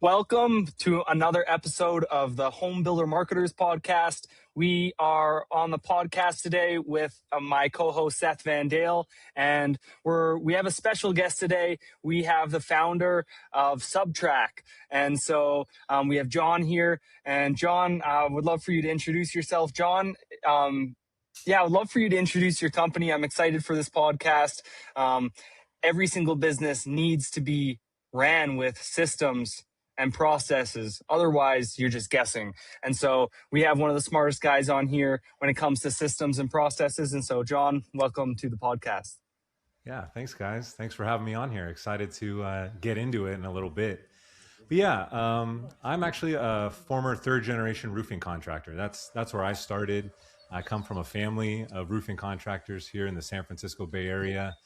Welcome to another episode of the Home Builder Marketers Podcast. We are on the podcast today with my co-host Seth Van Dale, and we have a special guest today. We have the founder of Subtrak, and so we have John here. And John, would love for you to introduce yourself, John. I would love for you to introduce your company. I'm excited for this podcast. Every single business needs to be ran with systems and processes. Otherwise, you're just guessing. And so we have one of the smartest guys on here when it comes to systems and processes. And so, John, welcome to the podcast. Yeah, thanks, guys. Thanks for having me on here. Excited to get into it in a little bit. But yeah, I'm actually a former third-generation roofing contractor. That's where I started. I come from a family of roofing contractors here in the San Francisco Bay Area.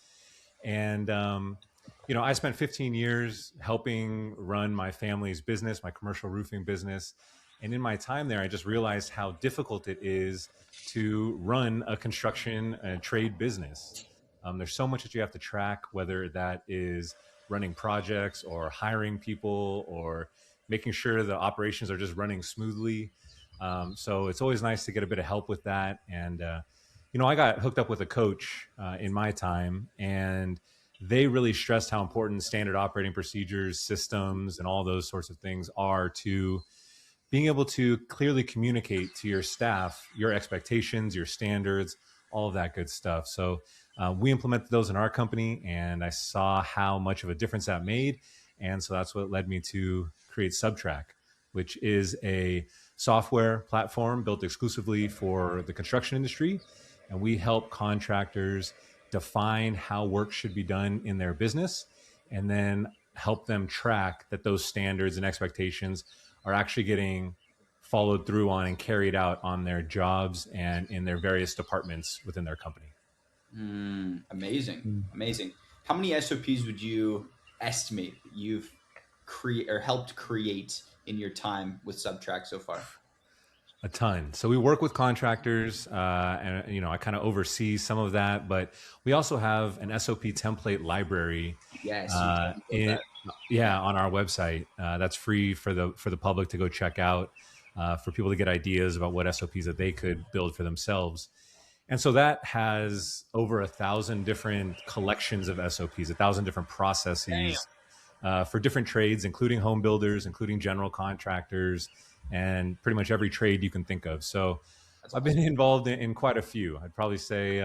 And I spent 15 years helping run my family's business, my commercial roofing business. And in my time there, I just realized how difficult it is to run a construction trade business. There's so much that you have to track, whether that is running projects or hiring people or making sure the operations are just running smoothly. So it's always nice to get a bit of help with that. And, I got hooked up with a coach in my time, and they really stressed how important standard operating procedures, systems, and all those sorts of things are to being able to clearly communicate to your staff your expectations, your standards, all of that good stuff. So we implemented those in our company, and I saw how much of a difference that made. And so that's what led me to create Subtrak, which is a software platform built exclusively for the construction industry. And we help contractors define how work should be done in their business, and then help them track that those standards and expectations are actually getting followed through on and carried out on their jobs and in their various departments within their company. Amazing. How many SOPs would you estimate you've helped create in your time with Subtrak so far? A ton. So we work with contractors, and I kind of oversee some of that. But we also have an SOP template library. Yes, on our website. That's free for the public to go check out, for people to get ideas about what SOPs that they could build for themselves. And so that has over 1,000 different collections of SOPs, 1,000 different processes for different trades, including home builders, including general contractors, and pretty much every trade you can think of. So I've been involved in quite a few. I'd probably say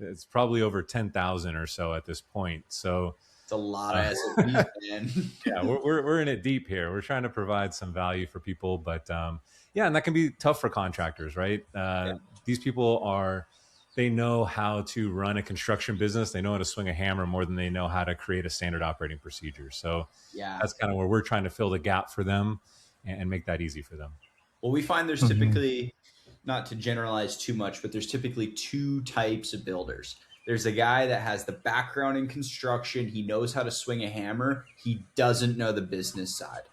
it's probably over 10,000 or so at this point. So it's a lot of SOPs, man. Yeah, we're in it deep here. We're trying to provide some value for people, but and that can be tough for contractors, right? These people they know how to run a construction business. They know how to swing a hammer more than they know how to create a standard operating procedure. So that's kind of where we're trying to fill the gap for them and make that easy for them. Well, we find there's typically, not to generalize too much, but there's typically two types of builders. There's a guy that has the background in construction. He knows how to swing a hammer. He doesn't know the business side.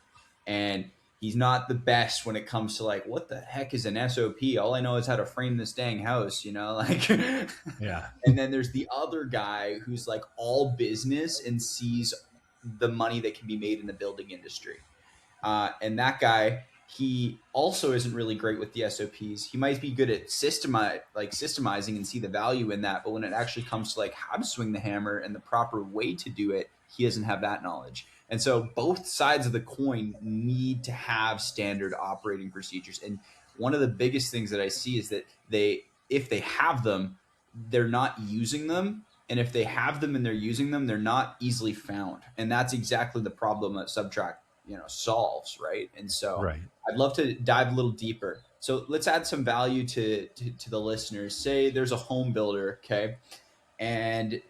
And he's not the best when it comes to what the heck is an SOP? All I know is how to frame this dang house, Yeah. And then there's the other guy who's all business and sees the money that can be made in the building industry. And that guy, he also isn't really great with the SOPs. He might be good at systemizing and see the value in that. But when it actually comes to how to swing the hammer and the proper way to do it, he doesn't have that knowledge. And so both sides of the coin need to have standard operating procedures. And one of the biggest things that I see is that if they have them, they're not using them. And if they have them and they're using them, they're not easily found. And that's exactly the problem that Subtrak solves, right? And so I'd love to dive a little deeper. So let's add some value to the listeners. Say there's a home builder, okay, and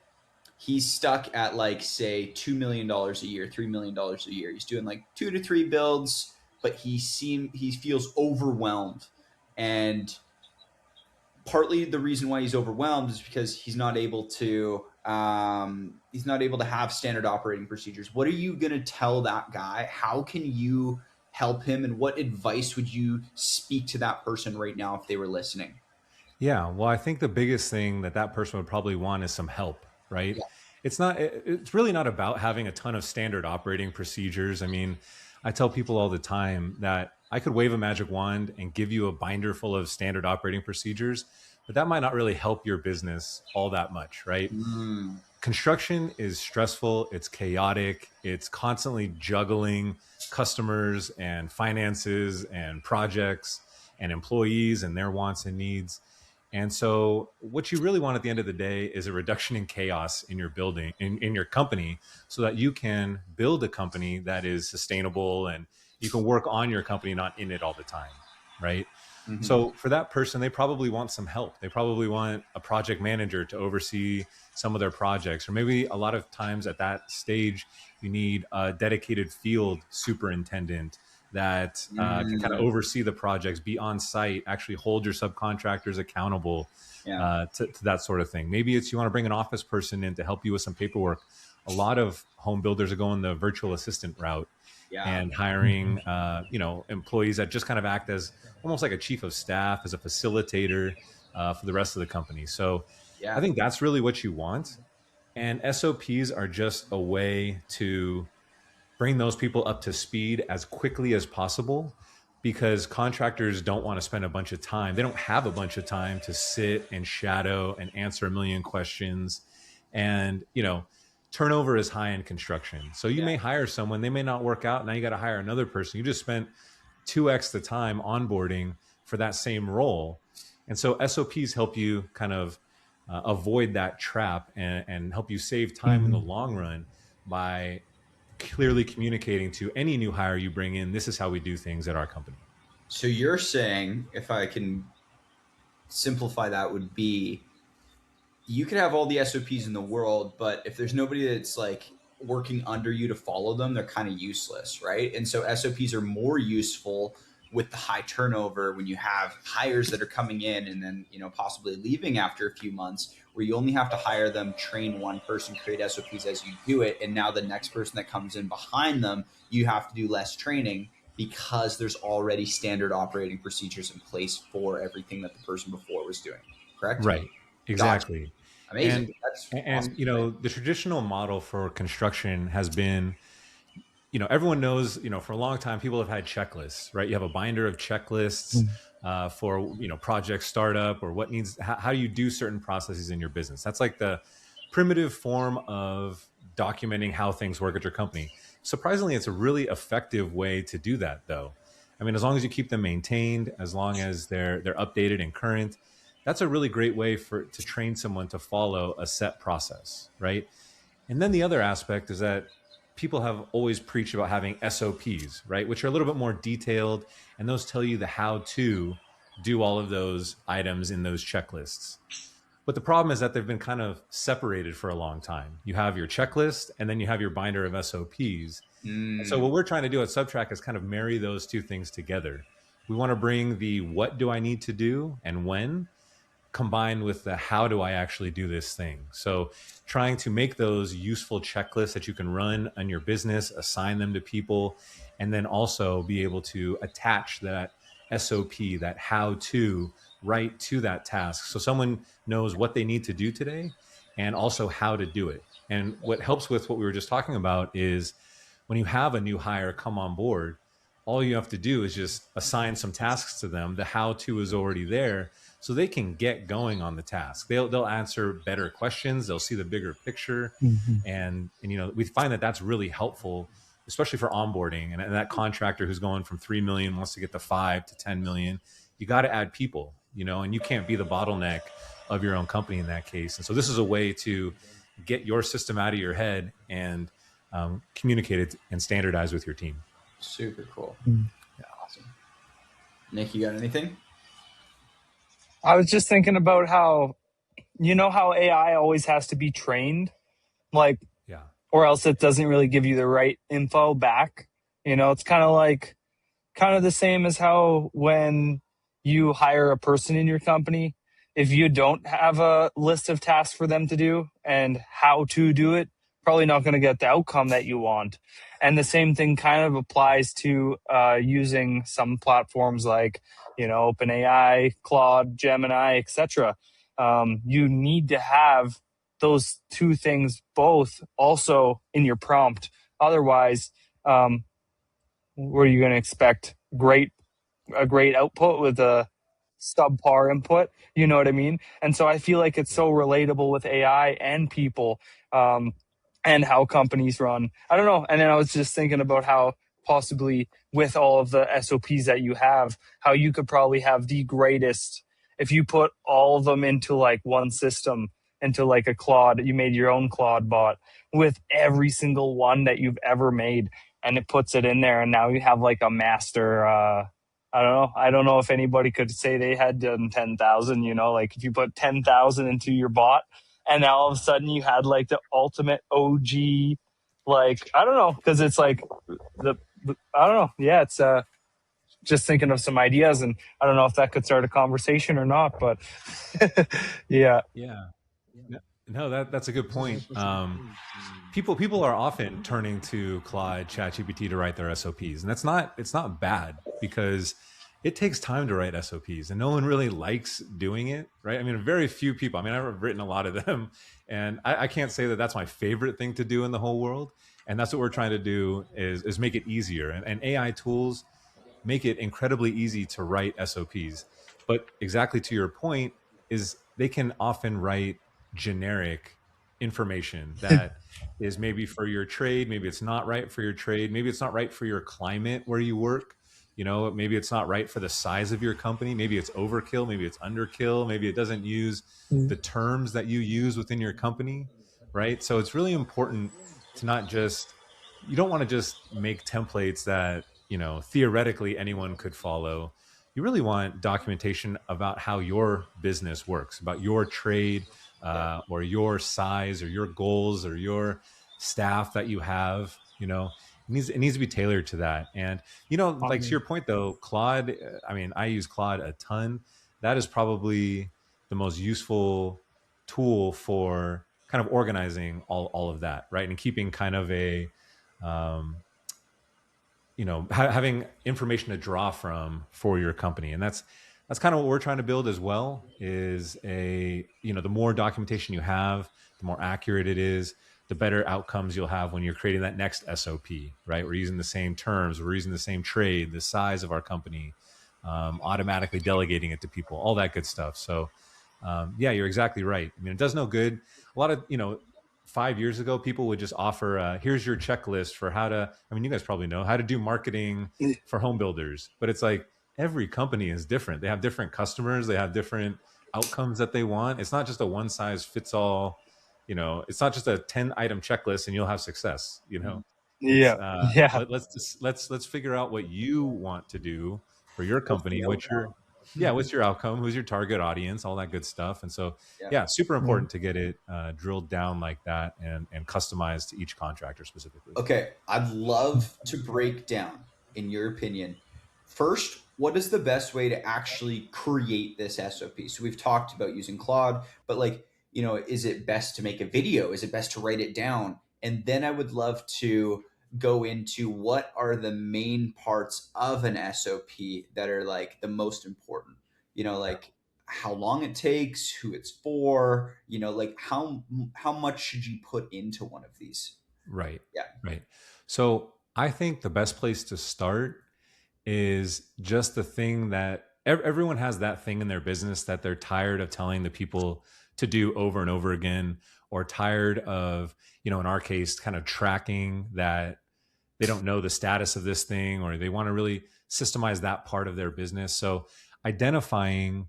he's stuck at say $2 million a year, $3 million a year. He's doing 2 to 3 builds, but he feels overwhelmed. And partly the reason why he's overwhelmed is because he's not able to have standard operating procedures. What are you going to tell that guy? How can you help him? And what advice would you speak to that person right now if they were listening? Yeah, well, I think the biggest thing that person would probably want is some help, right? Yeah. It's really not about having a ton of standard operating procedures. I mean, I tell people all the time that I could wave a magic wand and give you a binder full of standard operating procedures, but that might not really help your business all that much, right? Mm. Construction is stressful, it's chaotic, it's constantly juggling customers and finances and projects and employees and their wants and needs. And so what you really want at the end of the day is a reduction in chaos in your building, in your company, so that you can build a company that is sustainable and you can work on your company, not in it all the time, right? Mm-hmm. So for that person, they probably want some help. They probably want a project manager to oversee some of their projects. Or maybe a lot of times at that stage, you need a dedicated field superintendent that can kind of oversee the projects, be on site, actually hold your subcontractors accountable to that sort of thing. Maybe it's you want to bring an office person in to help you with some paperwork. A lot of home builders are going the virtual assistant route and hiring, employees that just kind of act as almost like a chief of staff, as a facilitator for the rest of the company. So I think that's really what you want. And SOPs are just a way to bring those people up to speed as quickly as possible, because contractors don't want to spend a bunch of time. They don't have a bunch of time to sit and shadow and answer a million questions. And, turnover is high in construction. So you may hire someone, they may not work out. Now you got to hire another person. You just spent 2x the time onboarding for that same role. And so SOPs help you kind of avoid that trap and help you save time in the long run by clearly communicating to any new hire you bring in, this is how we do things at our company. So you're saying, if I can simplify that, would be you could have all the SOPs in the world, but if there's nobody that's like working under you to follow them, they're kind of useless, right? And so SOPs are more useful with the high turnover when you have hires that are coming in and then, possibly leaving after a few months, where you only have to hire them, train one person, create SOPs as you do it. And now the next person that comes in behind them, you have to do less training because there's already standard operating procedures in place for everything that the person before was doing. Correct? Right. Exactly. Gotcha. Amazing. That's and awesome. The traditional model for construction has been, everyone knows, for a long time, people have had checklists, right? You have a binder of checklists for, project startup or how you do certain processes in your business. That's like the primitive form of documenting how things work at your company. Surprisingly, it's a really effective way to do that, though. I mean, as long as you keep them maintained, as long as they're updated and current, that's a really great way to train someone to follow a set process, right? And then the other aspect is that people have always preached about having SOPs, right? Which are a little bit more detailed, and those tell you the how to do all of those items in those checklists. But the problem is that they've been kind of separated for a long time. You have your checklist, and then you have your binder of SOPs. So what we're trying to do at Subtrak is kind of marry those two things together. We want to bring the what do I need to do and when, combined with the how do I actually do this thing. So trying to make those useful checklists that you can run on your business, assign them to people, and then also be able to attach that SOP, that how to, right to that task. So someone knows what they need to do today and also how to do it. And what helps with what we were just talking about is when you have a new hire come on board, all you have to do is just assign some tasks to them. The how to is already there, so they can get going on the task. They'll answer better questions. They'll see the bigger picture. And we find that that's really helpful, especially for onboarding. And that contractor who's going from 3 million wants to get to 5 to 10 million. You got to add people, and you can't be the bottleneck of your own company in that case. And so this is a way to get your system out of your head and communicate it and standardize with your team. Super cool. Yeah, awesome. Nick, you got anything? I was just thinking about how AI always has to be trained, or else it doesn't really give you the right info back. It's kind of the same as how when you hire a person in your company, if you don't have a list of tasks for them to do and how to do it, probably not going to get the outcome that you want. And the same thing kind of applies to using some platforms like, OpenAI, Claude, Gemini, etc. You need to have those two things both also in your prompt. Otherwise, what are you going to expect? A great output with a subpar input. You know what I mean? And so I feel like it's so relatable with AI and people, and how companies run. I don't know. And then I was just thinking about how possibly with all of the SOPs that you have, how you could probably have the greatest if you put all of them into like one system, into like a Claude. You made your own Claude bot with every single one that you've ever made, and it puts it in there, and now you have like a master. I don't know. I don't know if anybody could say they had done 10,000. You know, like if you put 10,000 into your bot, and now all of a sudden you had like the ultimate OG. Like I don't know, because it's like I don't know. Yeah, it's just thinking of some ideas, and I don't know if that could start a conversation or not, but yeah. Yeah. No, that's a good point. People are often turning to Claude, ChatGPT to write their SOPs, and it's not bad because it takes time to write SOPs, and no one really likes doing it, right? I mean, very few people. I mean, I've written a lot of them, and I can't say that that's my favorite thing to do in the whole world. And that's what we're trying to do is make it easier, and AI tools make it incredibly easy to write SOPs. But exactly to your point is they can often write generic information that is maybe for your trade, maybe it's not right for your trade, maybe it's not right for your climate where you work, you know, maybe it's not right for the size of your company, maybe it's overkill, maybe it's underkill, maybe it doesn't use the terms that you use within your company, right? So it's really important to not just, you don't want to just make templates that, you know, theoretically anyone could follow. You really want documentation about how your business works, about your trade, or your size or your goals or your staff that you have. You know, it needs to be tailored to that. And, you know, like to your point though, Claude, I mean, I use Claude a ton. That is probably the most useful tool for kind of organizing all of that, right? And keeping kind of a, you know, having information to draw from for your company. And that's kind of what we're trying to build as well, is a, you know, the more documentation you have, the more accurate it is, the better outcomes you'll have when you're creating that next SOP, right? We're using the same terms, we're using the same trade, the size of our company, automatically delegating it to people, all that good stuff. So yeah, you're exactly right. I mean, it does no good. A lot of, you know, 5 years ago, people would just offer, here's your checklist for how to, I mean, you guys probably know how to do marketing for home builders, but it's like every company is different. They have different customers. They have different outcomes that they want. It's not just a one size fits all, you know, it's not just a 10 item checklist and you'll have success, you know, it's, Yeah. Yeah. let's figure out what you want to do for your What's company, the outcome? what's your outcome, who's your target audience, all that good stuff. And so, Yeah. yeah, super important to get it drilled down like that and customized to each contractor specifically. Okay, I'd love to break down, in your opinion, first, what is the best way to actually create this SOP? So we've talked about using Claude, but like, you know, is it best to make a video? Is it best to write it down? And then I would love to go into what are the main parts of an SOP that are like the most important. You know, like how long it takes, who it's for, you know, like how much should you put into one of these? Right. Yeah. Right. So I think the best place to start is just the thing that everyone has, that thing in their business that they're tired of telling the people to do over and over again, or tired of, you know, in our case, kind of tracking that they don't know the status of this thing, or they want to really systemize that part of their business. So identifying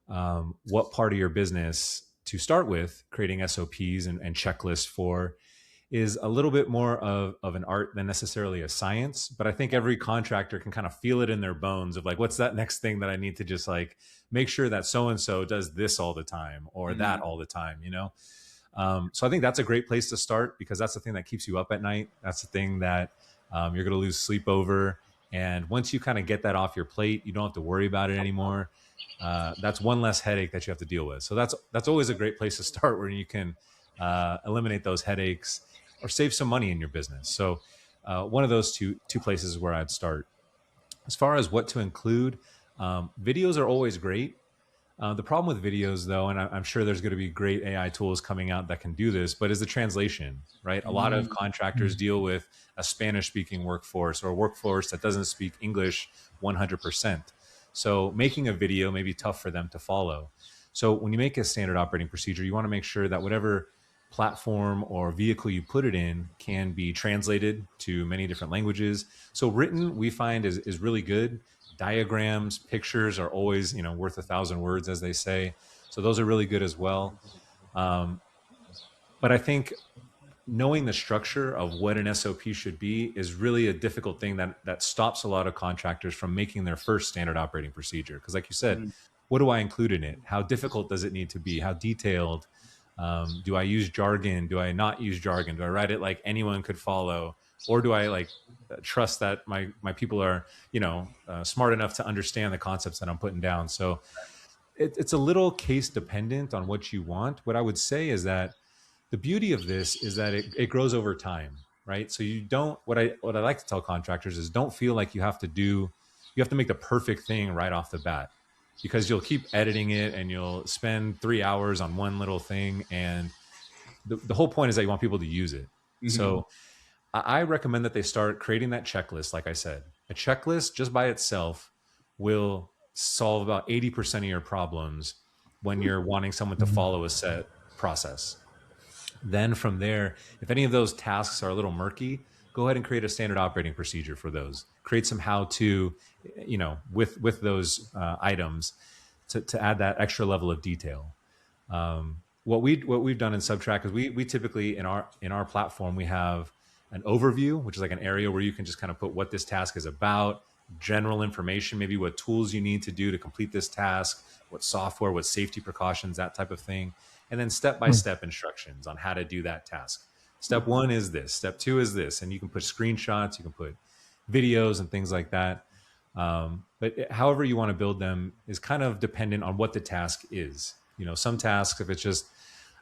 what part of your business to start with, creating SOPs and checklists for, is a little bit more of an art than necessarily a science. But I think every contractor can kind of feel it in their bones of like, what's that next thing that I need to just like make sure that so-and-so does this all the time or that all the time, you know? So I think that's a great place to start, because that's the thing that keeps you up at night. That's the thing that you're going to lose sleep over. And once you kind of get that off your plate, you don't have to worry about it anymore. That's one less headache that you have to deal with. So that's always a great place to start, where you can eliminate those headaches or save some money in your business. So one of those two places where I'd start. As far as what to include, videos are always great. The problem with videos, though, and I'm sure there's going to be great AI tools coming out that can do this, but is the translation, right? A lot of contractors deal with a Spanish-speaking workforce or a workforce that doesn't speak English 100%. So making a video may be tough for them to follow. So when you make a standard operating procedure, you want to make sure that whatever platform or vehicle you put it in can be translated to many different languages. So written, we find is really good. Diagrams, pictures are always, worth 1,000 words, as they say. So those are really good as well. But I think knowing the structure of what an SOP should be is really a difficult thing that stops a lot of contractors from making their first standard operating procedure. Because like you said, what do I include in it? How difficult does it need to be? How detailed? Do I use jargon? Do I not use jargon? Do I write it like anyone could follow? Or do I trust that my people are, smart enough to understand the concepts that I'm putting down? So it's a little case dependent on what you want. What I would say is that the beauty of this is that it grows over time, right? So you don't, what I like to tell contractors is don't feel like you have to make the perfect thing right off the bat, because you'll keep editing it and you'll spend 3 hours on one little thing. And the whole point is that you want people to use it. So I recommend that they start creating that checklist. Like I said, a checklist just by itself will solve about 80% of your problems when you're wanting someone to follow a set process. Then from there, if any of those tasks are a little murky, go ahead and create a standard operating procedure for those. Create some how-to, with those items to add that extra level of detail. What we've done in Subtrak is we typically in our platform we have an overview, which is like an area where you can just kind of put what this task is about, general information, maybe what tools you need to do to complete this task, what software, what safety precautions, that type of thing. And then step-by-step instructions on how to do that task. Step 1 is this, step 2 is this. And you can put screenshots, you can put videos and things like that. But however you want to build them is kind of dependent on what the task is. Some tasks, if it's just,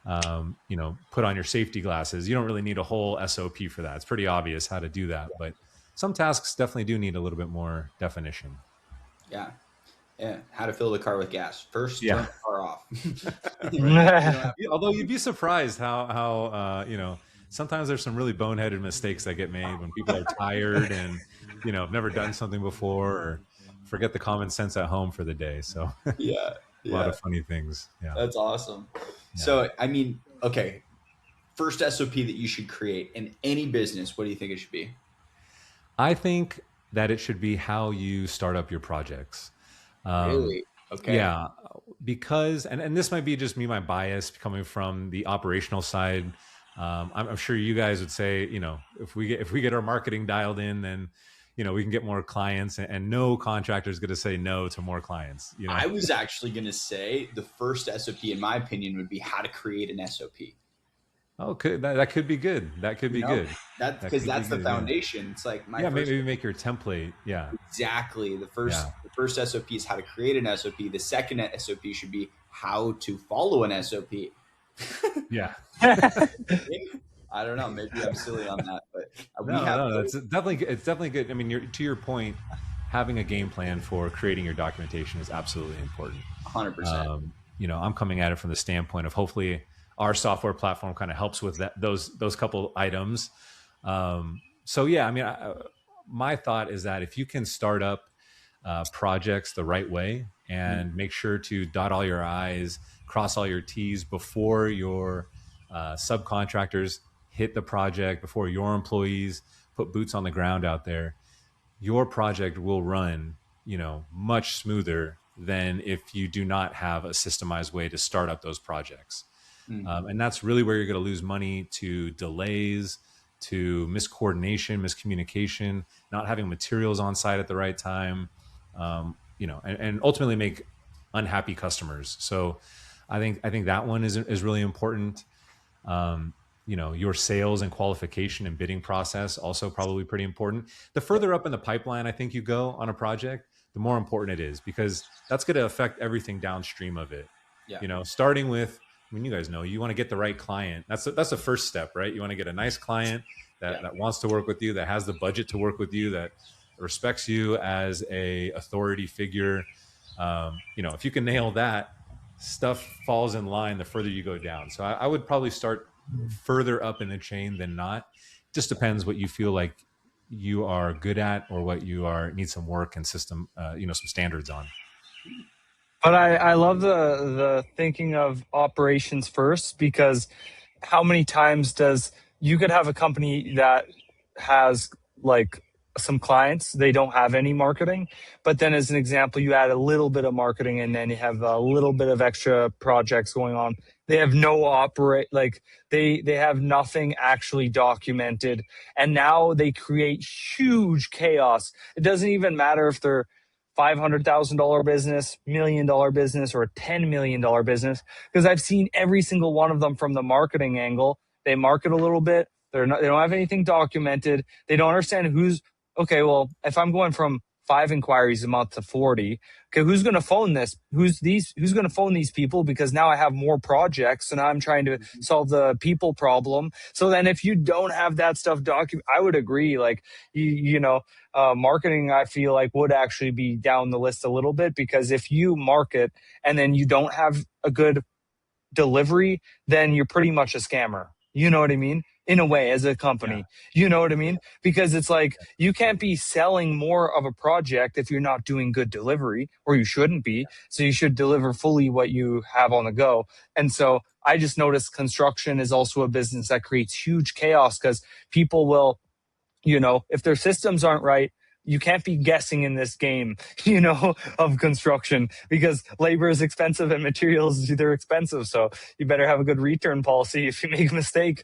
put on your safety glasses, you don't really need a whole SOP for that. It's pretty obvious how to do that. But some tasks definitely do need a little bit more definition. Yeah. Yeah, how to fill the car with gas. First, Yeah. turn the car off. Although you'd be surprised how sometimes there's some really boneheaded mistakes that get made when people are tired and have never done something before or forget the common sense at home for the day. So yeah, a lot of funny things. Yeah, that's awesome. Yeah. So okay, first SOP that you should create in any business. What do you think it should be? I think that it should be how you start up your projects. Really? Okay. Yeah, because and this might be just me, my bias coming from the operational side. I'm sure you guys would say, if we get our marketing dialed in, then we can get more clients, and no contractor is going to say no to more clients. I was actually going to say the first SOP, in my opinion, would be how to create an SOP. Okay, that could be good. That could be good. Because that's the foundation. Yeah. It's like maybe make your template. Yeah, exactly. The first SOP is how to create an SOP. The second SOP should be how to follow an SOP. Yeah. I don't know. Maybe I'm silly on that, but it's definitely good. I mean, to your point, having a game plan for creating your documentation is absolutely important. 100%. I'm coming at it from the standpoint of hopefully our software platform kind of helps with those couple items. So yeah, my thought is that if you can start up projects the right way and make sure to dot all your I's, cross all your T's before your subcontractors hit the project, before your employees put boots on the ground out there, your project will run, much smoother than if you do not have a systemized way to start up those projects. And that's really where you're going to lose money to delays, to miscoordination, miscommunication, not having materials on site at the right time, and ultimately make unhappy customers. So I think that one is really important. Your sales and qualification and bidding process also probably pretty important. The further up in the pipeline I think you go on a project, the more important it is, because that's going to affect everything downstream of it. Yeah. Starting with, you guys know, you want to get the right client. That's the first step, right? You want to get a nice client that wants to work with you, that has the budget to work with you, that respects you as a authority figure. If you can nail that, stuff falls in line the further you go down. So I would probably start further up in the chain than not. Just depends what you feel like you are good at or what you are need some work and system, some standards on. But I love the thinking of operations first, because how many times does you could have a company that has like some clients, they don't have any marketing, but then as an example you add a little bit of marketing and then you have a little bit of extra projects going on. They have no operate, like they have nothing actually documented, and now they create huge chaos. It doesn't even matter if they're $500,000 business, $1 million business, or a $10 million business, because I've seen every single one of them from the marketing angle. They market a little bit. They don't have anything documented. They don't understand who's okay. Well, if I'm going from 5 inquiries a month to 40, okay, who's going to phone this? Who's going to phone these people? Because now I have more projects, and I'm trying to solve the people problem. So then, if you don't have that stuff documented, I would agree. Like marketing, I feel like would actually be down the list a little bit, because if you market and then you don't have a good delivery, then you're pretty much a scammer. You know what I mean? In a way, as a company, you know what I mean? Because it's like you can't be selling more of a project if you're not doing good delivery, or you shouldn't be. So you should deliver fully what you have on the go. And so I just noticed construction is also a business that creates huge chaos, because people will, if their systems aren't right, you can't be guessing in this game, of construction, because labor is expensive and materials, they're expensive. So you better have a good return policy if you make a mistake.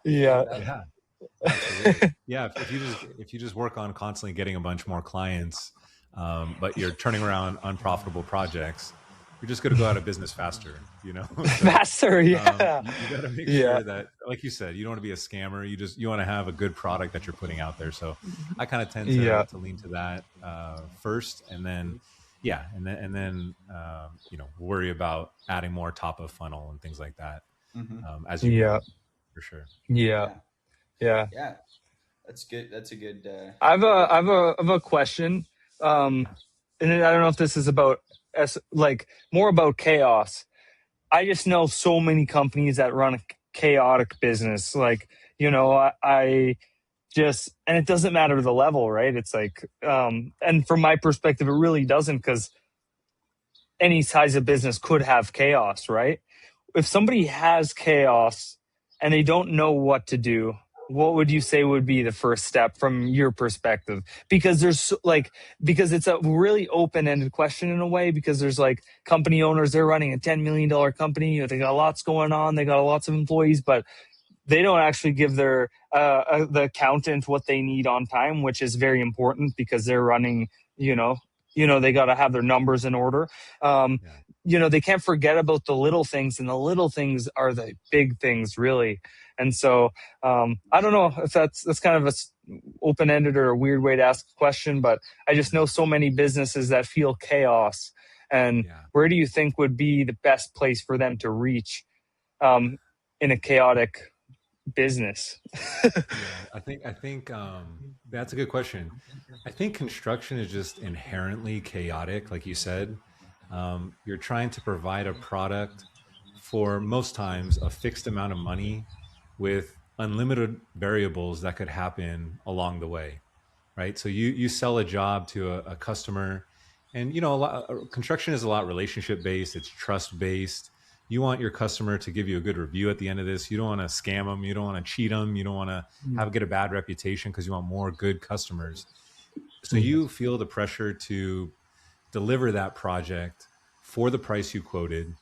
Yeah. Yeah, absolutely. Yeah, if you just work on constantly getting a bunch more clients, but you're turning around unprofitable projects, you're just going to go out of business faster. So, Faster. Yeah. you got to make Yeah. sure that, like you said, you don't want to be a scammer. You want to have a good product that you're putting out there. So I kind of tend to lean to that first, and then worry about adding more top of funnel and things like that as you go, for sure. Yeah. Yeah. Yeah, that's good. That's a good. I have a question. And I don't know if this is about more about chaos. I just know so many companies that run a chaotic business. I just, and it doesn't matter the level, right? It's like, and from my perspective, it really doesn't, because any size of business could have chaos, right? If somebody has chaos and they don't know what to do, what would you say would be the first step from your perspective? Because because it's a really open-ended question in a way, because there's like company owners, they're running a $10 million company, they got lots going on, they got lots of employees, but they don't actually give their the accountant what they need on time, which is very important, because they're running, they got to have their numbers in order. They can't forget about the little things, and the little things are the big things, really. And so I don't know if that's kind of a open-ended or a weird way to ask a question, but I just know so many businesses that feel chaos. And where do you think would be the best place for them to reach in a chaotic business? I think that's a good question. I think construction is just inherently chaotic, like you said. You're trying to provide a product for, most times, a fixed amount of money with unlimited variables that could happen along the way, right? So you sell a job to a customer, and construction is a lot relationship based. It's trust based. You want your customer to give you a good review at the end of this. You don't want to scam them. You don't want to cheat them. You don't want to get a bad reputation, because you want more good customers. So you feel the pressure to deliver that project for the price you quoted.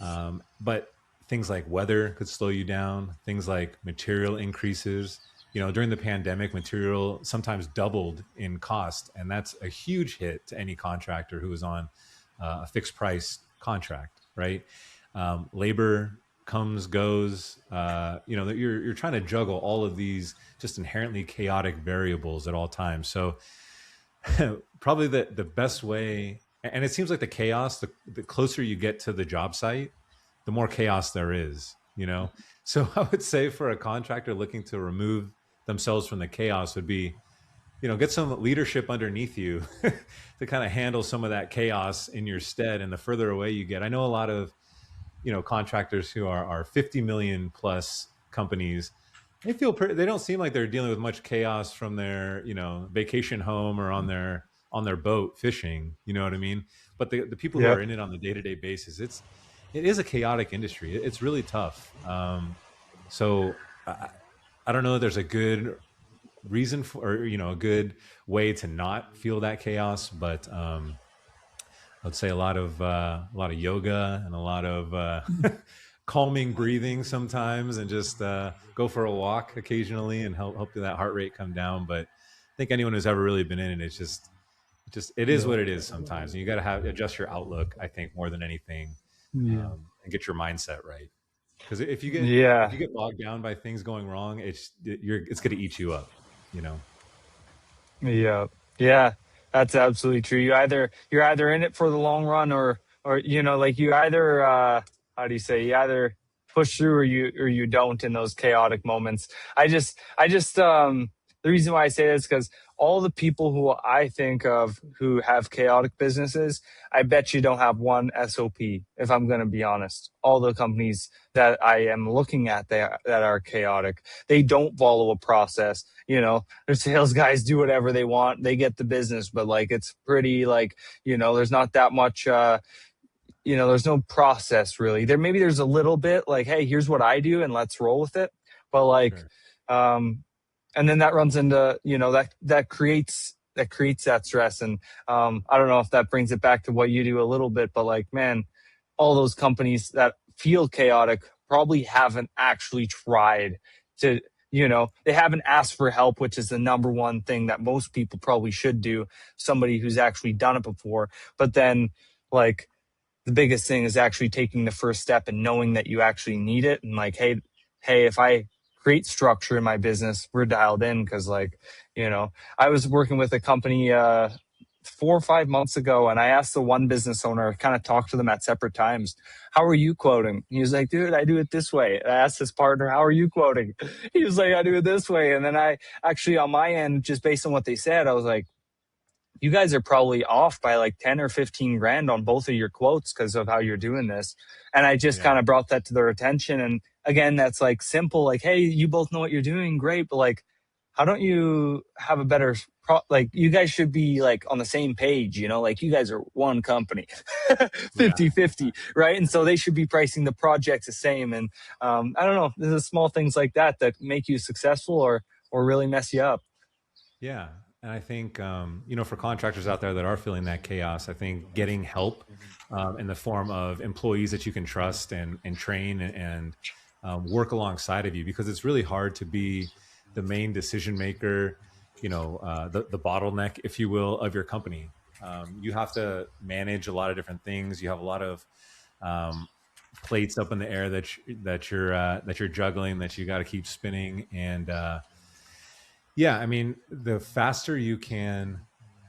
But things like weather could slow you down. Things like material increases. During the pandemic, material sometimes doubled in cost, and that's a huge hit to any contractor who is on a fixed price contract, right? Labor comes, goes. You're trying to juggle all of these just inherently chaotic variables at all times. So probably the best way, and it seems like the chaos, the closer you get to the job site, the more chaos there is, So I would say, for a contractor looking to remove themselves from the chaos, would be, get some leadership underneath you to kind of handle some of that chaos in your stead. And the further away you get, I know a lot of, contractors who are 50 million plus companies. They don't seem like they're dealing with much chaos from their, vacation home or on their boat fishing. You know what I mean? But the people who Yep. are in it on the day-to-day basis, it is a chaotic industry. It's really tough. So I don't know if there's a good reason for, or, a good way to not feel that chaos, but I would say a lot of yoga and a lot of calming breathing sometimes, and just go for a walk occasionally and help that heart rate come down. But I think anyone who's ever really been in it, it is what it is sometimes. And you got to adjust your outlook, I think, more than anything, Yeah. and get your mindset right. Because if you Yeah. get bogged down by things going wrong, it's going to eat you up. Yeah. Yeah. That's absolutely true. You're either in it for the long run, or like you either how do you say, you either push through or you don't in those chaotic moments. I just the reason why I say this is because all the people who I think of who have chaotic businesses, I bet you don't have one SOP, if I'm going to be honest. All the companies that I am looking at that are chaotic, they don't follow a process. Their sales guys do whatever they want. They get the business, but like, it's pretty like, there's not that much, there's no process really. There's a little bit like, hey, here's what I do and let's roll with it. But like, Sure. and then that runs into, that creates that stress. And I don't know if that brings it back to what you do a little bit, but like, man, all those companies that feel chaotic probably haven't actually tried to, they haven't asked for help, which is the number one thing that most people probably should do, somebody who's actually done it before. But then, like, the biggest thing is actually taking the first step and knowing that you actually need it. And like, hey, if I create structure in my business, we're dialed in. Cause like, I was working with a company 4 or 5 months ago, and I asked the one business owner, I kind of talked to them at separate times, how are you quoting? He was like, dude, I do it this way. I asked his partner, how are you quoting? He was like, I do it this way. And then I actually, on my end, just based on what they said, I was like, you guys are probably off by like 10 or 15 grand on both of your quotes because of how you're doing this. And I just Yeah. kind of brought that to their attention. And again, that's like simple, like, hey, you both know what you're doing. Great. But like, how don't you have a better, like, you guys should be like on the same page, like you guys are one company, 50-50, right? And so they should be pricing the projects the same. And I don't know, there's small things like that make you successful or really mess you up. Yeah. And I think, for contractors out there that are feeling that chaos, I think getting help in the form of employees that you can trust and train and work alongside of you, because it's really hard to be the main decision maker, the bottleneck, if you will, of your company. You have to manage a lot of different things. You have a lot of plates up in the air that you're juggling, that you got to keep spinning. And yeah, I mean, the faster you can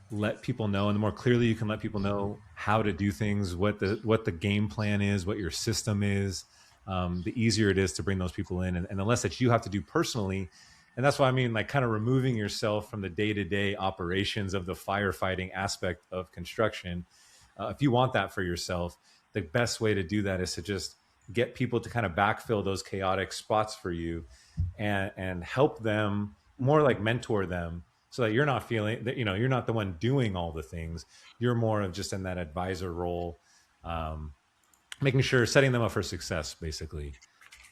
let people know, and the more clearly you can let people know how to do things, what the game plan is, what your system is, the easier it is to bring those people in, and the less that you have to do personally. And that's why I mean, like, kind of removing yourself from the day-to-day operations of the firefighting aspect of construction. If you want that for yourself, the best way to do that is to just get people to kind of backfill those chaotic spots for you, and help them, more like mentor them, so that you're not feeling that, you're not the one doing all the things. You're more of just in that advisor role, making sure, setting them up for success, basically,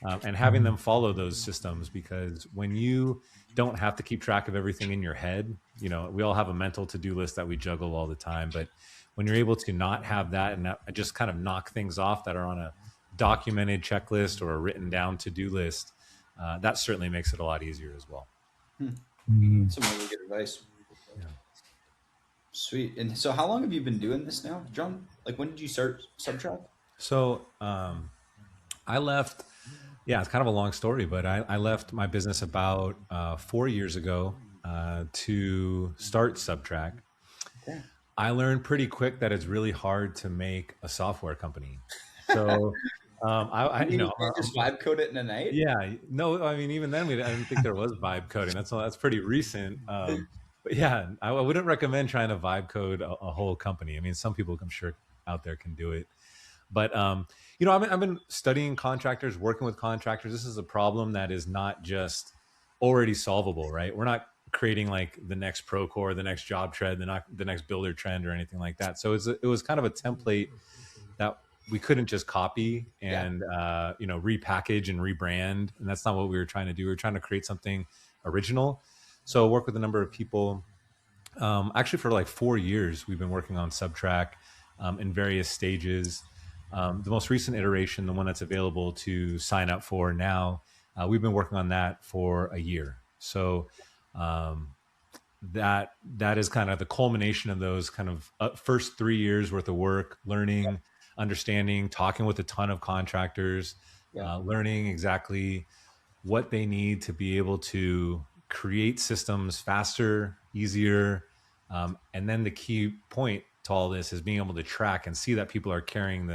and having them follow those systems. Because when you don't have to keep track of everything in your head, we all have a mental to-do list that we juggle all the time. But when you're able to not have that, and just kind of knock things off that are on a documented checklist or a written down to-do list, that certainly makes it a lot easier as well. Some really good advice. Yeah. Sweet. And so how long have you been doing this now, John? Like, when did you start Subtrak? So I left, it's kind of a long story, but I left my business about 4 years ago to start Subtrak. Okay. I learned pretty quick that it's really hard to make a software company. So You can't just vibe code it in a night? yeah, no, I mean, even then I didn't think there was vibe coding. That's pretty recent. But yeah, I wouldn't recommend trying to vibe code a whole company. I mean, some people I'm sure out there can do it. But I've been studying contractors, working with contractors. This is a problem that is not just already solvable, right? We're not creating like the next Procore, the next job trend, the next builder trend or anything like that. So it was kind of a template that we couldn't just copy Yeah. and repackage and rebrand. And that's not what we were trying to do. We were trying to create something original. So work with a number of people. Actually, for like 4 years, we've been working on Subtrak in various stages. The most recent iteration, the one that's available to sign up for now, we've been working on that for a year. So um, that is kind of the culmination of those kind of first 3 years worth of work, learning, understanding, talking with a ton of contractors, Yeah. learning exactly what they need to be able to create systems faster, easier. And then the key point to all this is being able to track and see that people are carrying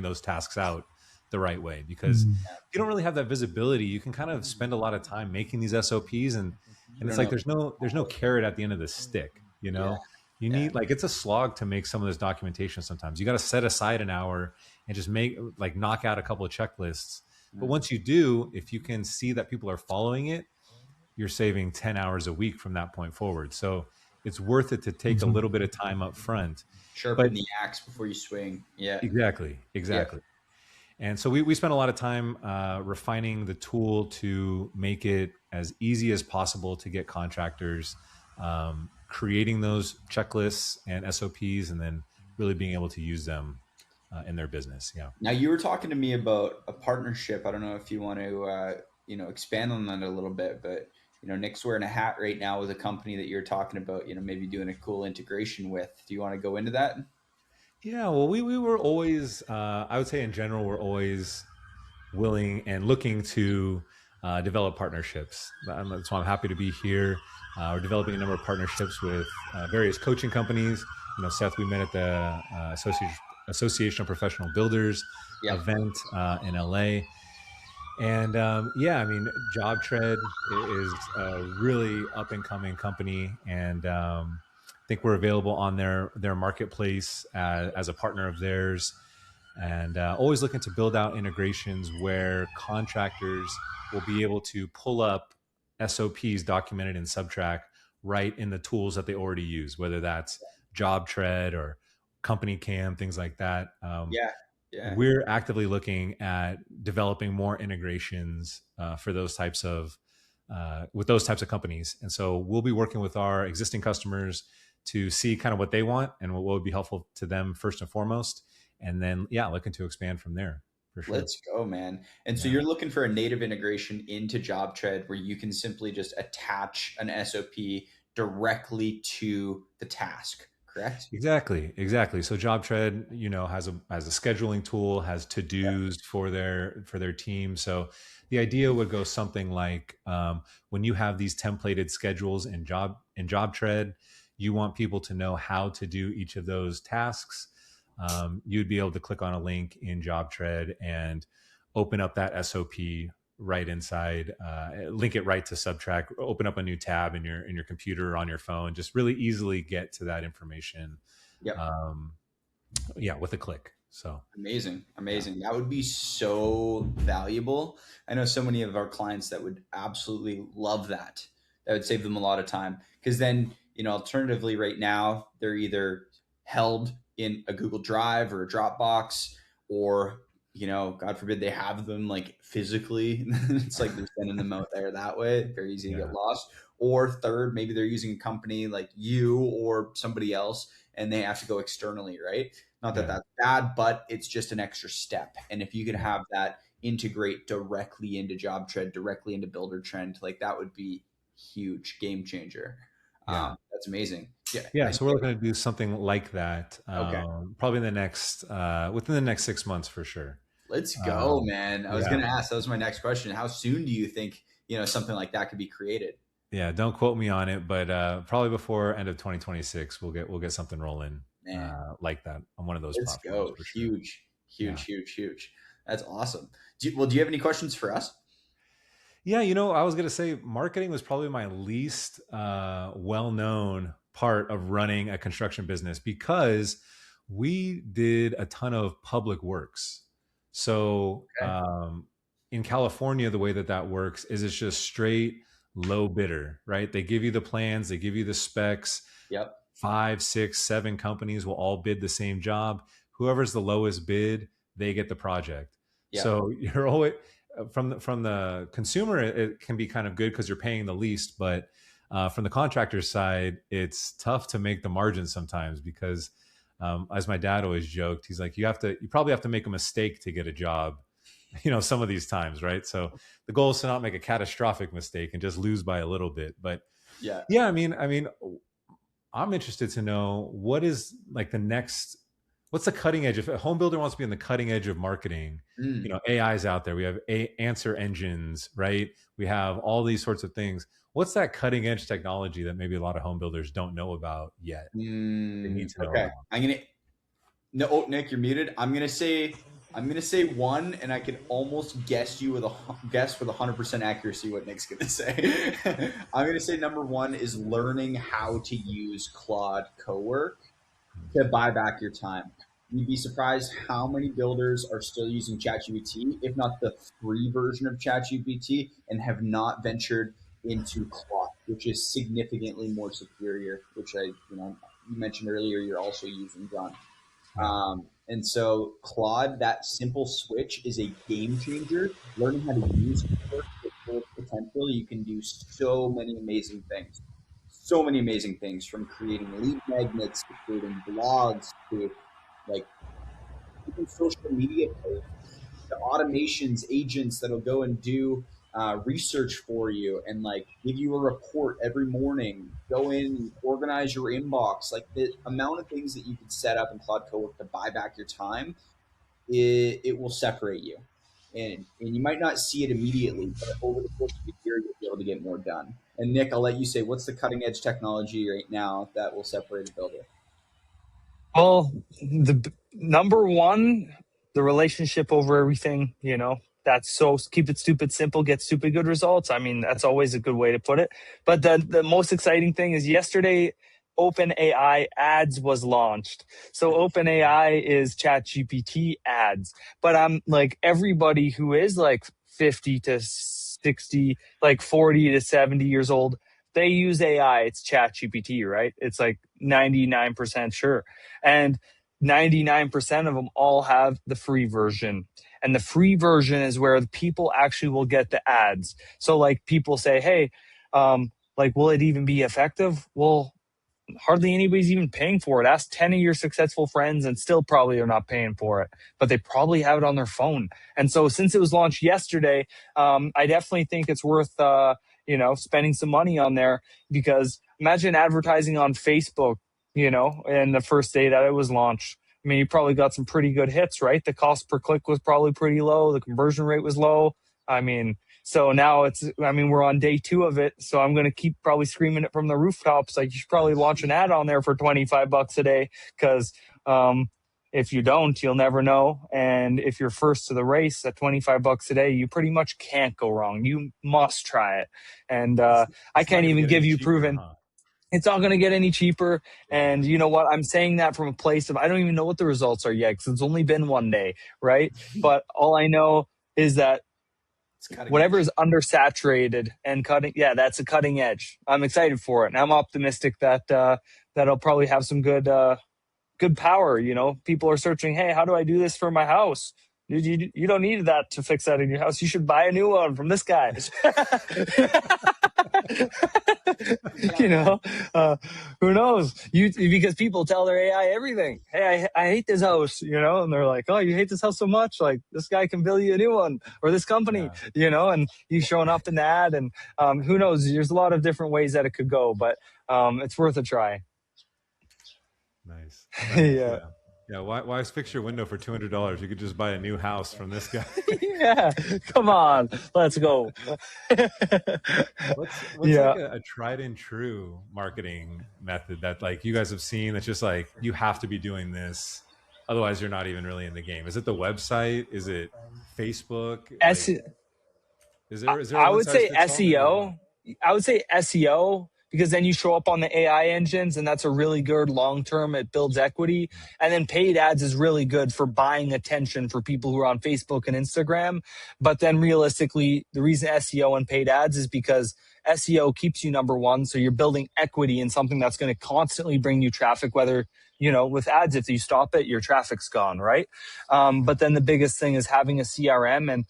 those tasks out the right way. Because if you don't really have that visibility, you can kind of spend a lot of time making these SOPs, You and it's don't like know. there's no carrot at the end of the stick. Yeah. You Yeah. need, like, it's a slog to make some of this documentation. Sometimes you got to set aside an hour and just knock out a couple of checklists. But once you do, if you can see that people are following it, you're saving 10 hours a week from that point forward. So it's worth it to take a little bit of time up front. Sharpen But the axe before you swing. Yeah. exactly, Yeah. exactly. And so we spent a lot of time refining the tool to make it as easy as possible to get contractors, creating those checklists and SOPs, and then really being able to use them in their business. Yeah. Now you were talking to me about a partnership. I don't know if you want to, expand on that a little bit, but Nick's wearing a hat right now with a company that you're talking about. Maybe doing a cool integration with. Do you want to go into that? Yeah. Well, we were always, I would say in general, we're always willing and looking to develop partnerships. That's why I'm happy to be here. We're developing a number of partnerships with various coaching companies. Seth, we met at the Association of Professional Builders Yeah. event in LA. And I mean, JobTread is a really up and coming company, and I think we're available on their marketplace as a partner of theirs, and always looking to build out integrations where contractors will be able to pull up SOPs documented in Subtrak right in the tools that they already use, whether that's JobTread or Company Cam, things like that. Yeah. Yeah. We're actively looking at developing more integrations for those types of with those types of companies, and so we'll be working with our existing customers to see kind of what they want and what would be helpful to them first and foremost, and then looking to expand from there for sure. Let's go, man. And so Yeah. you're looking for a native integration into JobTread where you can simply just attach an SOP directly to the task, correct? Exactly. So JobTread, has a scheduling tool, has to Yeah. dos for their team. So the idea would go something like, when you have these templated schedules in JobTread, you want people to know how to do each of those tasks. You'd be able to click on a link in JobTread and open up that SOP right inside, link it right to Subtrak, open up a new tab in your computer or on your phone, just really easily get to that information. Yep. With a click. So Amazing. That would be so valuable. I know so many of our clients that would absolutely love that. That would save them a lot of time because then, alternatively right now they're either held in a Google Drive or a Dropbox, or, God forbid they have them like physically. It's like they're sending them out there that way. Very easy to get lost. Or third, maybe they're using a company like you or somebody else and they have to go externally, right? Not that that's bad, but it's just an extra step. And if you could have that integrate directly into JobTread, directly into Builder Trend, like that would be huge game changer. That's amazing. Yeah. So we're looking to do something like that. Okay. Probably within the next 6 months for sure. Let's go, man. I was going to ask, that was my next question. How soon do you think, something like that could be created? Yeah. Don't quote me on it, but probably before end of 2026, we'll get something rolling like that on one of those Let's platforms. go. For sure. Huge. That's awesome. Do you have any questions for us? Yeah, I was gonna say marketing was probably my least well-known part of running a construction business because we did a ton of public works. So Okay. in California, the way that that works is it's just straight low bidder, right? They give you the plans, they give you the specs. Yep. 5, 6, 7 companies will all bid the same job. Whoever's the lowest bid, they get the project. Yep. So you're always from the consumer, it can be kind of good because you're paying the least, but from the contractor side, it's tough to make the margins sometimes because, as my dad always joked, he's like, you probably have to make a mistake to get a job, some of these times, right? So the goal is to not make a catastrophic mistake and just lose by a little bit. But Yeah. yeah, I mean, I'm interested to know what is like what's the cutting edge? If a home builder wants to be on the cutting edge of marketing, Mm. AI's out there. We have answer engines, right? We have all these sorts of things. What's that cutting edge technology that maybe a lot of home builders don't know about yet? They need to know Okay. about. I'm gonna No, oh, Nick, you're muted. I'm gonna say one, and I can almost guess with 100% accuracy what Nick's gonna say. I'm gonna say number one is learning how to use Claude Cowork to buy back your time. You'd be surprised how many builders are still using ChatGPT, if not the free version of ChatGPT, and have not ventured into Claude, which is significantly more superior. Which you mentioned earlier, you're also using, John. Yeah. And so Claude, that simple switch is a game changer. Learning how to use Claude to its full potential, you can do so many amazing things. So many amazing things, from creating lead magnets to creating blogs to like even social media posts, the automations, agents that'll go and do research for you and like give you a report every morning. Go in and organize your inbox. Like the amount of things that you can set up in Cloud Cowork to buy back your time, it will separate you. And you might not see it immediately, but over the course of a year, you'll be able to get more done. And Nick, I'll let you say, what's the cutting edge technology right now that will separate a builder? Well, the number one, the relationship over everything, that's so keep it stupid simple, get stupid good results. I mean, that's always a good way to put it. But the most exciting thing is yesterday, OpenAI ads was launched. So OpenAI is ChatGPT ads. But I'm like everybody who is like 50 to 60, like 40 to 70 years old, they use AI. It's ChatGPT, right? It's like 99% sure. And 99% of them all have the free version. And the free version is where the people actually will get the ads. So like people say, hey, like, will it even be effective? Well, hardly anybody's even paying for it. Ask 10 of your successful friends and still probably are not paying for it, but they probably have it on their phone. And so since it was launched yesterday, I definitely think it's worth, spending some money on there, because imagine advertising on Facebook, in the first day that it was launched. I mean, you probably got some pretty good hits, right? The cost per click was probably pretty low. The conversion rate was low. I mean, so now we're on day 2 of it. So I'm going to keep probably screaming it from the rooftops. Like, you should probably launch an ad on there for $25 a day. Cause, if you don't, you'll never know. And if you're first to the race at $25 a day, you pretty much can't go wrong. You must try it. And, I It's not can't going to even get give any you cheaper, proven huh? it's not going to get any cheaper. Yeah. And you know what? I'm saying that from a place of, I don't even know what the results are yet, because it's only been one day, right? But all I know is that It's cutting whatever edge. is undersaturated and cutting, yeah, that's a cutting edge. I'm excited for it, and I'm optimistic that that'll probably have some good power. People are searching, hey, how do I do this for my house? Dude, you don't need that to fix that in your house. You should buy a new one from this guy. you know, uh, who knows? Because people tell their AI everything. Hey, I hate this house, and they're like, oh, you hate this house so much? Like, this guy can build you a new one, or this company, Yeah. and he's showing up in the ad, and who knows? There's a lot of different ways that it could go, but it's worth a try. Nice. Nice. Yeah. Yeah. Yeah. Why fix your window for $200? You could just buy a new house from this guy. Yeah, come on, let's go. What's like Yeah. a tried and true marketing method that like you guys have seen that's just like you have to be doing this, otherwise you're not even really in the game? Is it the website? Is it Facebook? S- Is there a I one would size say fits all? Maybe I don't know. SEO. I would say SEO because then you show up on the AI engines, and that's a really good long term. It builds equity. And then paid ads is really good for buying attention for people who are on Facebook and Instagram. But then realistically, the reason SEO and paid ads is because SEO keeps you number one. So you're building equity in something that's going to constantly bring you traffic, whether, with ads, if you stop it, your traffic's gone, right? But then the biggest thing is having a CRM and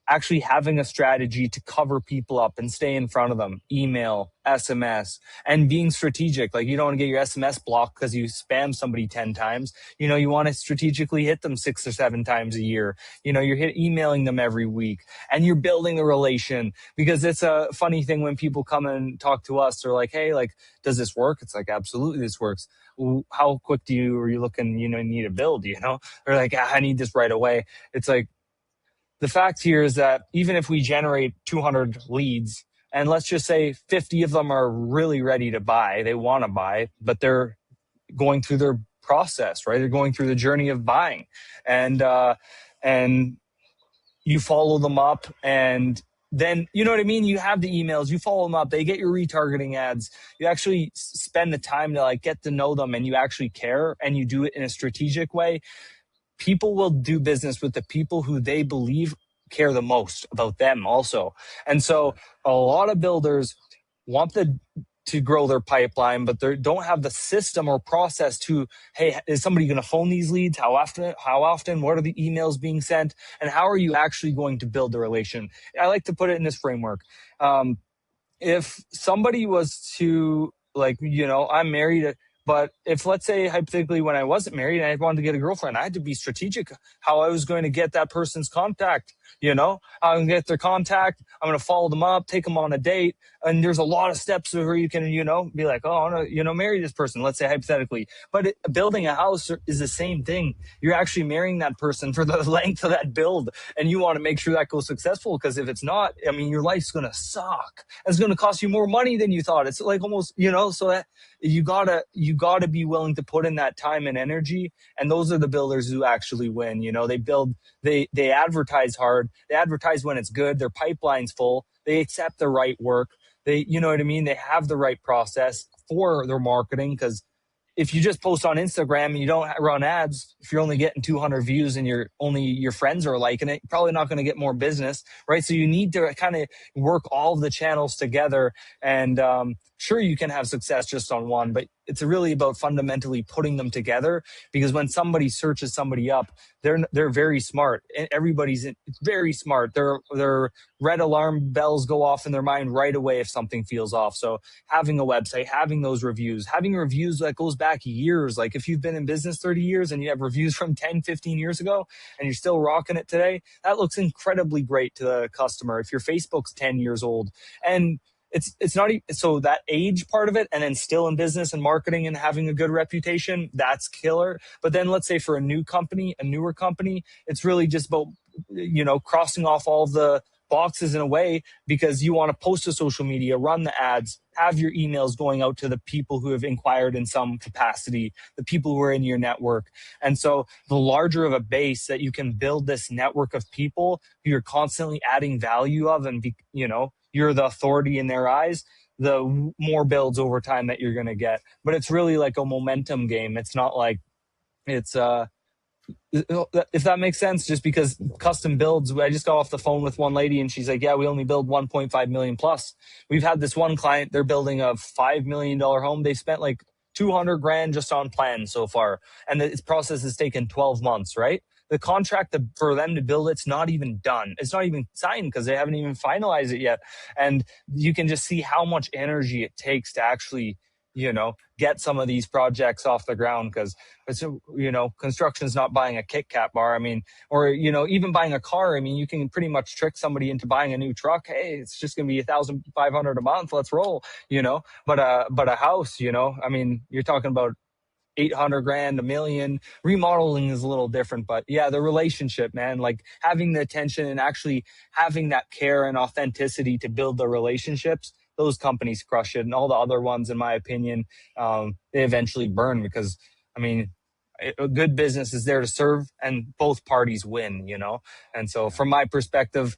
actually having a strategy to cover people up and stay in front of them, email, SMS, and being strategic. Like you don't want to get your SMS blocked because you spam somebody 10 times. You want to strategically hit them 6 or 7 times a year. You're emailing them every week and you're building a relation, because it's a funny thing when people come and talk to us. They're like, hey, like, does this work? It's like, absolutely, this works. How quick are you looking, need a build, They're like, I need this right away. It's like, the fact here is that even if we generate 200 leads, and let's just say 50 of them are really ready to buy, they want to buy, but they're going through their process, right? They're going through the journey of buying, and you follow them up, and then you know what I mean. You have the emails, you follow them up, they get your retargeting ads. You actually spend the time to like get to know them, and you actually care, and you do it in a strategic way. People will do business with the people who they believe care the most about them also. And so a lot of builders want to grow their pipeline, but they don't have the system or process to, hey, is somebody going to phone these leads? How often? What are the emails being sent? And how are you actually going to build the relation? I like to put it in this framework. If somebody was to, like, I'm married, but if, let's say, hypothetically, when I wasn't married and I wanted to get a girlfriend, I had to be strategic how I was going to get that person's contact. I'm going to get their contact. I'm going to follow them up, take them on a date. And there's a lot of steps where you can, be like, oh, I want to, marry this person, let's say hypothetically. But building a house is the same thing. You're actually marrying that person for the length of that build. And you want to make sure that goes successful, because if it's not, I mean, your life's going to suck. It's going to cost you more money than you thought. It's like almost, so that you gotta be willing to put in that time and energy. And those are the builders who actually win. They advertise hard. They advertise when it's good. Their pipeline's full. They accept the right work. You know what I mean? They have the right process for their marketing, because if you just post on Instagram and you don't run ads, if you're only getting 200 views and your friends are liking it, you're probably not going to get more business, right? So you need to kind of work all of the channels together. And sure, you can have success just on one, but it's really about fundamentally putting them together. Because when somebody searches somebody up, they're very smart. Everybody's very smart. Their red alarm bells go off in their mind right away if something feels off. So having a website, having those reviews, having reviews that goes back years. Like if you've been in business 30 years and you have reviews from 10, 15 years ago and you're still rocking it today, that looks incredibly great to the customer. If your Facebook's 10 years old, and it's not so that age part of it, and then still in business and marketing and having a good reputation, that's killer. But then let's say for a newer company, it's really just about, crossing off all the boxes in a way, because you want to post to social media, run the ads, have your emails going out to the people who have inquired in some capacity, the people who are in your network. And so the larger of a base that you can build this network of people who you're constantly adding value of, and you're the authority in their eyes, the more builds over time that you're going to get. But it's really like a momentum game. It's not like it's if that makes sense. Just because custom builds, I just got off the phone with one lady and she's like, yeah, we only build 1.5 million plus. We've had this one client, they're building a $5 million home. They spent like 200 grand just on plans so far, and the process has taken 12 months, right? The contract for them to build it's not even done. It's not even signed because they haven't even finalized it yet. And you can just see how much energy it takes to actually, get some of these projects off the ground. Because it's, construction's not buying a Kit Kat bar. I mean, or, even buying a car. I mean, you can pretty much trick somebody into buying a new truck. Hey, it's just going to be $1,500 a month. Let's roll, but a house, I mean, you're talking about 800 grand, $1 million. Remodeling is a little different, but yeah, the relationship, man, like having the attention and actually having that care and authenticity to build the relationships, those companies crush it. And all the other ones, in my opinion, they eventually burn, because I mean, a good business is there to serve and both parties win, And so from my perspective,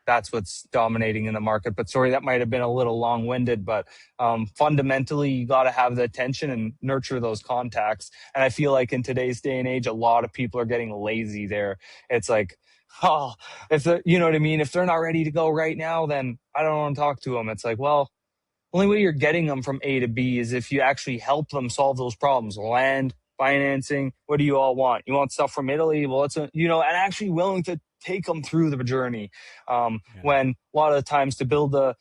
that's what's dominating in the market. But sorry, that might have been a little long-winded, but fundamentally, you got to have the attention and nurture those contacts. And I feel like in today's day and age, a lot of people are getting lazy there. It's like, oh, if they're, you know what I mean? If they're not ready to go right now, then I don't want to talk to them. It's like, well, only way you're getting them from A to B is if you actually help them solve those problems. Land, financing, what do you all want? You want stuff from Italy? Well, and actually willing to take them through the journey. When a lot of the times to build a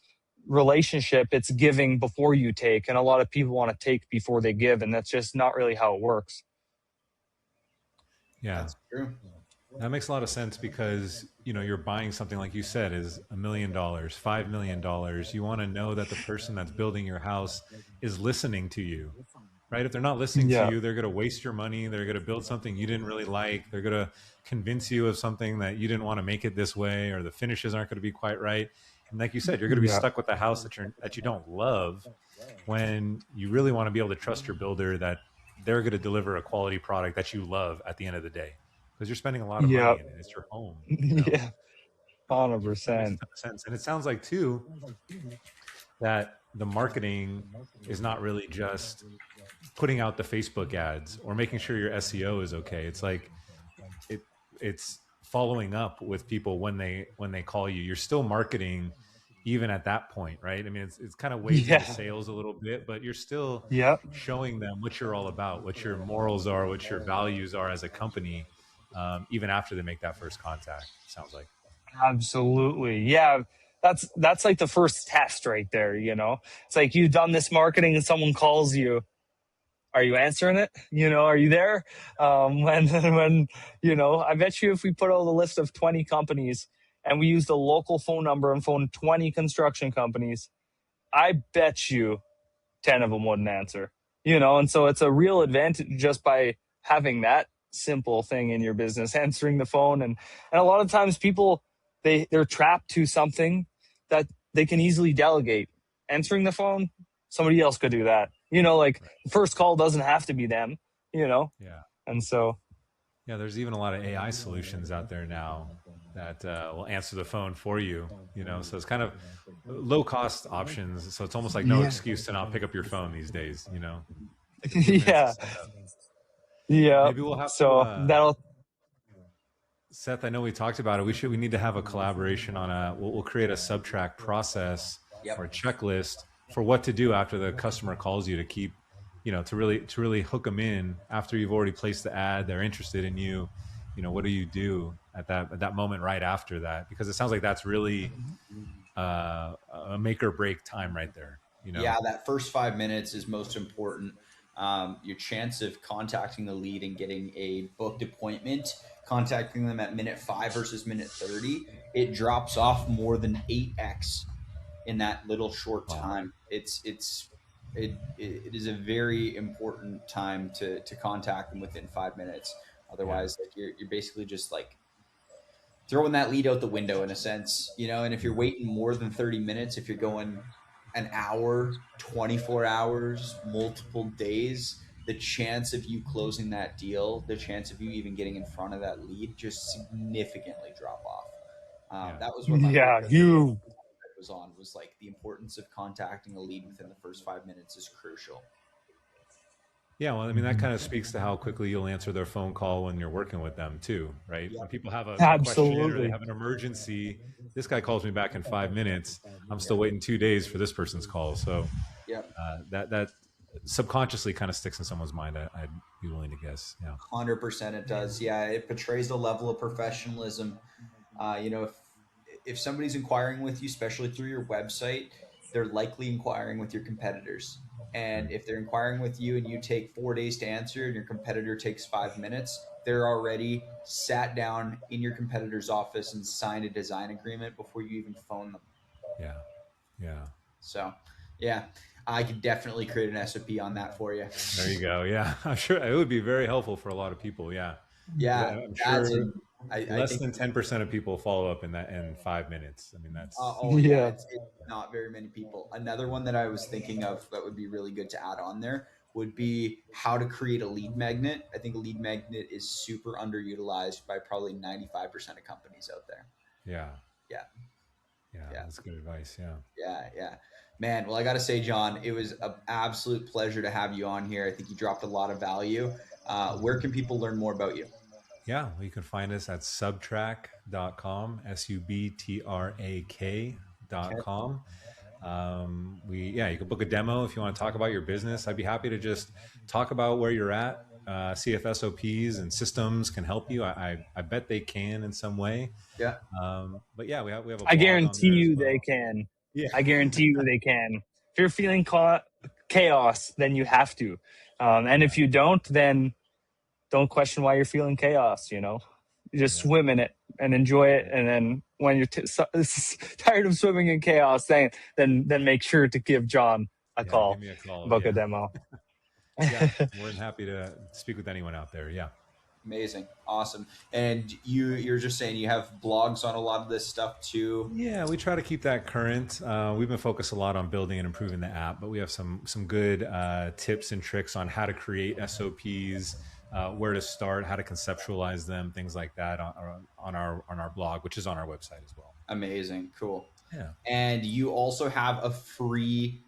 relationship, it's giving before you take. And a lot of people want to take before they give. And that's just not really how it works. Yeah. That's true. That makes a lot of sense because, you're buying something like you said is $1 million, $5 million. You want to know that the person that's building your house is listening to you, right? If they're not listening to you, they're going to waste your money. They're going to build something you didn't really like. They're going to convince you of something that you didn't want to make it this way, or the finishes aren't going to be quite right. And like you said, you're going to be stuck with a house that you don't love, when you really want to be able to trust your builder that they're going to deliver a quality product that you love at the end of the day. Because you're spending a lot of money in it. It's your home. Yeah, 100%. That makes a ton of sense. And it sounds like, too, that the marketing is not really just putting out the Facebook ads or making sure your SEO is okay. It's like it's following up with people when they call you. You're still marketing even at that point, right? I mean, it's kind of weighs into sales a little bit, but you're still showing them what you're all about, what your morals are, what your values are as a company, even after they make that first contact, it sounds like. Absolutely. Yeah. That's like the first test right there. It's like you've done this marketing and someone calls you. Are you answering it? Are you there? When I bet you if we put out a list of 20 companies and we used a local phone number and phoned 20 construction companies, I bet you 10 of them wouldn't answer. And so it's a real advantage just by having that simple thing in your business, answering the phone. And a lot of times people, they're trapped to something that they can easily delegate. Answering the phone, somebody else could do that. The first call doesn't have to be them, Yeah. And so. Yeah, there's even a lot of AI solutions out there now that will answer the phone for you, so it's kind of low cost options. So it's almost like no excuse to not pick up your phone these days, Yeah. Maybe we'll have that'll. Seth, I know we talked about it. We need to have a collaboration on we'll create a Subtrak process or a checklist for what to do after the customer calls you to keep, to really hook them in after you've already placed the ad. They're interested in you. What do you do at that moment right after that? Because it sounds like that's really a make or break time right there. Yeah, that first 5 minutes is most important. Your chance of contacting the lead and getting a booked appointment, contacting them at minute 5 versus minute 30, it drops off more than 8x in that little short time. It is a very important time to contact them within 5 minutes. Otherwise, like you're basically just like throwing that lead out the window in a sense, and if you're waiting more than 30 minutes, if you're going an hour, 24 hours, multiple days, the chance of you closing that deal, the chance of you even getting in front of that lead just significantly drop off. That was what my was like. The importance of contacting a lead within the first 5 minutes is crucial. Yeah, well, I mean, that kind of speaks to how quickly you'll answer their phone call when you're working with them too, right? When people have a question or they have an emergency, this guy calls me back in 5 minutes. I'm still waiting 2 days for this person's call. So that subconsciously kind of sticks in someone's mind, I'd be willing to guess. 100% it does. Yeah, it portrays a level of professionalism. If somebody's inquiring with you, especially through your website, they're likely inquiring with your competitors. And if they're inquiring with you and you take 4 days to answer and your competitor takes 5 minutes, they're already sat down in your competitor's office and signed a design agreement before you even phone them. Yeah. So, I could definitely create an SOP on that for you. There you go. Yeah, I'm sure it would be very helpful for a lot of people. Yeah, I'm sure less than 10% of people follow up in 5 minutes. I mean, that's it's not very many people. Another one that I was thinking of that would be really good to add on there would be how to create a lead magnet. I think a lead magnet is super underutilized by probably 95% of companies out there. Yeah. Yeah, Yeah. that's good advice. Yeah. Yeah. Man, well, I got to say, John, it was an absolute pleasure to have you on here. I think you dropped a lot of value. Where can people learn more about you? Yeah, well, you can find us at subtrak.com, Okay. subtrak.com. You can book a demo if you want to talk about your business. I'd be happy to just talk about where you're at, see if SOPs and systems can help you. I bet they can in some way. Yeah. But yeah, we have a I blog on guarantee there as you they well. can. Yeah. I guarantee you they can. If you're feeling chaos, then you have to. And if you don't, then don't question why you're feeling chaos. You just Yeah. swim in it and enjoy it. And then when you're tired of swimming in chaos, then make sure to give John a Yeah, give call, me a call. book a Yeah. demo. Yeah. More than happy to speak with anyone out there. Yeah. Amazing. Awesome. And you're just saying you have blogs on a lot of this stuff too. Yeah, we try to keep that current. We've been focused a lot on building and improving the app, but we have some good tips and tricks on how to create SOPs, where to start, how to conceptualize them, things like that on our blog, which is on our website as well. Amazing. Cool. Yeah. And you also have a free,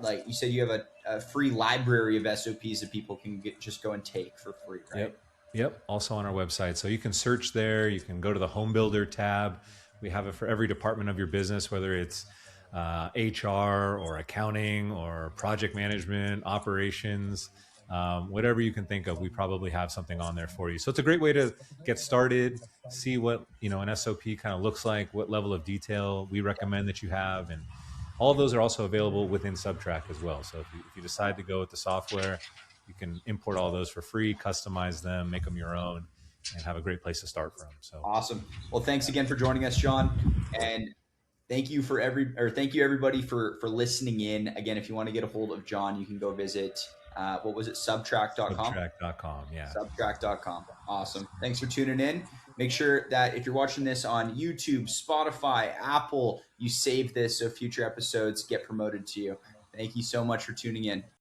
like you said, you have a free library of SOPs that people can just go and take for free, right? Yep. Also on our website. So you can search there. You can go to the home builder tab. We have it for every department of your business, whether it's HR or accounting or project management, operations, whatever you can think of. We probably have something on there for you. So it's a great way to get started, see what an SOP kind of looks like, what level of detail we recommend that you have, and all of those are also available within Subtrak as well. So if you decide to go with the software, you can import all those for free, customize them, make them your own, and have a great place to start from. So Awesome. Well, thanks again for joining us, John. And thank you everybody for listening in. Again, if you want to get a hold of John, you can go visit what was it, subtract.com? Subtrak.com. Yeah. Subtract.com. Awesome. Thanks for tuning in. Make sure that if you're watching this on YouTube, Spotify, Apple, you save this so future episodes get promoted to you. Thank you so much for tuning in.